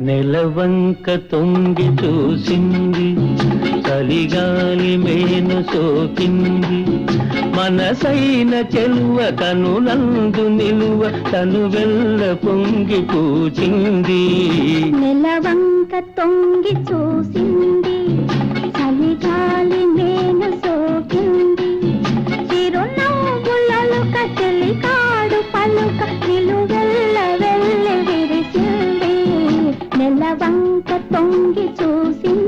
నెలవంక తొంగి చూసింది, చలిగాలి మేను సోకింది, మనసైన చెలువ కనులందు నిలువ తను వెల్ల పొంగి పూచింది. నెలవంక తొంగి చూసింది, చలిగాలి మేను సోకింది, చిరునవ్వులలుక చెలికాడు పలుక నిలువెల్ల వెళ్ళి విరిసింది. నెలవంక తొంగి చూసింది.